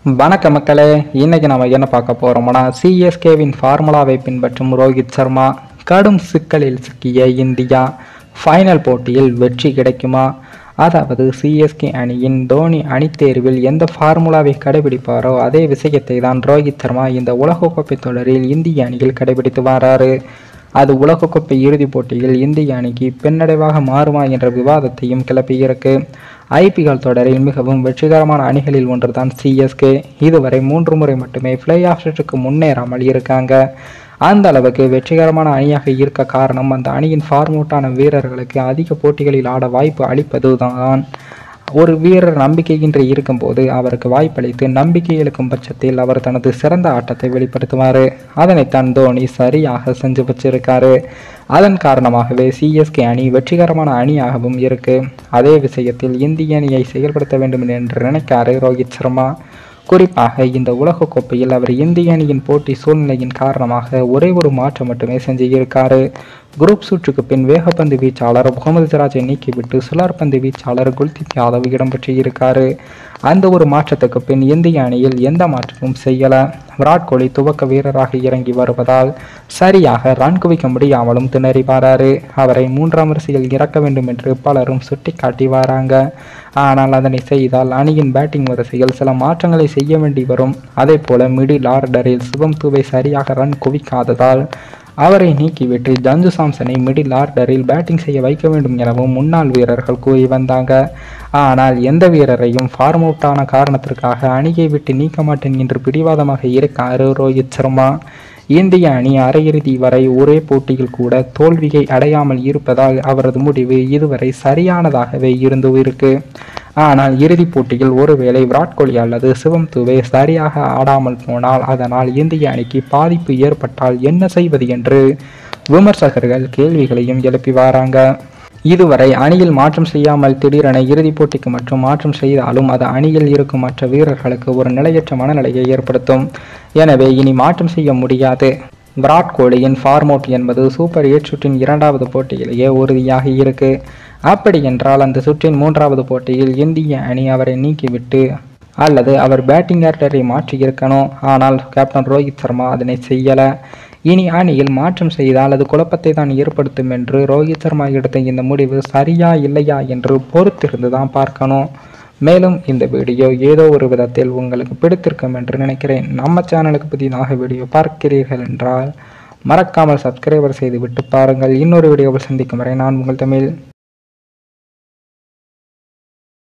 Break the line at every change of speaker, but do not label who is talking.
வணக்க மக்களே, இன்னைக்கு நம்ம என்ன பார்க்க போறோம்னா சிஎஸ்கேவின் ஃபார்முலாவை பின்பற்றும் ரோஹித் சர்மா கடும் சிக்கலில் சிக்கிய இந்தியா ஃபைனல் போட்டியில் வெற்றி கிடைக்குமா? அதாவது சிஎஸ்கே அணியின் தோனி அணித்தேர்வில் எந்த ஃபார்முலாவை கடைபிடிப்பாரோ அதே விஷயத்தை தான் ரோஹித் சர்மா இந்த உலகக்கோப்பை தொடரில் இந்திய அணியில் கடைபிடித்து வராரு. அது உலகக்கோப்பை இறுதிப் போட்டியில் இந்திய அணிக்கு பின்னடைவாக மாறுமா என்ற விவாதத்தையும் கிளப்பியிருக்கு. ஐபிஎல் தொடரில் மிகவும் வெற்றிகரமான அணிகளில் ஒன்றுதான் சிஎஸ்கே. இதுவரை 3 முறை மட்டுமே பிளே ஆஃப் சுற்றுக்கு முன்னேறாமல் இருக்காங்க. அந்த அளவுக்கு வெற்றிகரமான அணியாக இருக்க காரணம் அந்த அணியின் ஃபார்மூட்டான வீரர்களுக்கு அதிக போட்டிகளில் ஆட வாய்ப்பு அளிப்பது தான். ஒரு வீரர் நம்பிக்கையின்றி இருக்கும்போது அவருக்கு வாய்ப்பளித்து நம்பிக்கை இழக்கும் பட்சத்தில் அவர் தனது சிறந்த ஆட்டத்தை வெளிப்படுத்துவார். அதனைத்தான் தோனி சரியாக செஞ்சு வச்சிருக்காரு. அதன் காரணமாகவே சிஎஸ்கே அணி வெற்றிகரமான அணியாகவும் இருக்கு. அதே விஷயத்தில் இந்திய அணியை செயல்படுத்த வேண்டும் என்று நினைக்காரு ரோஹித் சர்மா. குறிப்பாக இந்த உலகக்கோப்பையில் அவர் இந்திய அணியின் போட்டி சூழ்நிலையின் காரணமாக ஒரே ஒரு மாற்றம் மட்டுமே செஞ்சிருக்காரு. குரூப் சுற்றுக்கு பின் வேகப்பந்து வீச்சாளர் முகமது சிராஜை நீக்கிவிட்டு சுழற்பந்து வீச்சாளர் குல்தீப் யாதவ் இடம்பெற்றிருக்காரு. அந்த ஒரு மாற்றத்துக்கு பின் இந்திய அணியில் எந்த மாற்றமும் செய்யல. விராட் கோலி துவக்க வீரராக இறங்கி வருவதால் சரியாக ரன் குவிக்க முடியாமலும் திணறி வராரு. அவரை 3ஆம் வரிசையில் இறக்க வேண்டும் என்று பலரும் சுட்டிக்காட்டி வராங்க. ஆனால் அதனை செய்தால் அணியின் பேட்டிங் வரிசையில் சில மாற்றங்களை செய்ய வேண்டி வரும். அதே போல மிடில் ஆர்டரில் சிவம் தூபை சரியாக ரன் குவிக்காததால் அவரை நீக்கிவிட்டு சஞ்சு சாம்சனை மிடில் ஆர்டரில் பேட்டிங் செய்ய வைக்க வேண்டும் எனவும் முன்னாள் வீரர்கள் கூறி வந்தாங்க. ஆனால் எந்த வீரரையும் ஃபார்ம் அவுட்டான காரணத்திற்காக அணியை விட்டு நீக்க மாட்டேன் என்று பிடிவாதமாக இருக்காரு ரோஹித் சர்மா. இந்திய அணி அரையிறுதி வரை ஒரே போட்டியில் கூட தோல்வியை அடையாமல் இருப்பதால் அவரது முடிவு இதுவரை சரியானதாகவே இருக்கு. ஆனால் இறுதிப் போட்டியில் ஒருவேளை விராட் கோலி அல்லது சிவம் தூபே சரியாக ஆடாமல் போனால் அதனால் இந்திய அணிக்கு பாதிப்பு ஏற்பட்டால் என்ன செய்வது என்று விமர்சகர்கள் கேள்விகளையும் எழுப்பி வராங்க. இதுவரை அணியில் மாற்றம் செய்யாமல் திடீரென இறுதிப் போட்டிக்கு மட்டும் மாற்றம் செய்தாலும் அது அணியில் இருக்கும் மற்ற வீரர்களுக்கு ஒரு நிலையற்ற மனநிலையை ஏற்படுத்தும். எனவே இனி மாற்றம் செய்ய முடியாது. விராட் கோலியின் ஃபார்ம் அவுட் என்பது சூப்பர் 8 சுற்றின் 2வது போட்டியிலேயே உறுதியாக இருக்கு. அப்படி என்றால் அந்த சுற்றின் 3வது போட்டியில் இந்திய அணி அவரை நீக்கிவிட்டு அல்லது அவர் பேட்டிங் ஆர்டரை மாற்றி இருக்கணும். ஆனால் கேப்டன் ரோஹித் சர்மா அதனை செய்யலை. இனி அணியில் மாற்றம் செய்தால் அது குழப்பத்தை தான் ஏற்படுத்தும் என்று ரோஹித் சர்மா எடுத்த இந்த முடிவு சரியா இல்லையா என்று பொறுத்திருந்து தான் பார்க்கணும். மேலும் இந்த வீடியோ ஏதோ ஒரு விதத்தில் உங்களுக்கு பிடித்திருக்கும் என்று நினைக்கிறேன். நம்ம சேனலுக்கு புதிதாக வீடியோ பார்க்கிறீர்கள் என்றால் மறக்காமல் சப்ஸ்கிரைபர் செய்து விட்டு பாருங்கள். இன்னொரு வீடியோவில் சந்திக்கும் வரை நான் உங்கள் தமிழ்.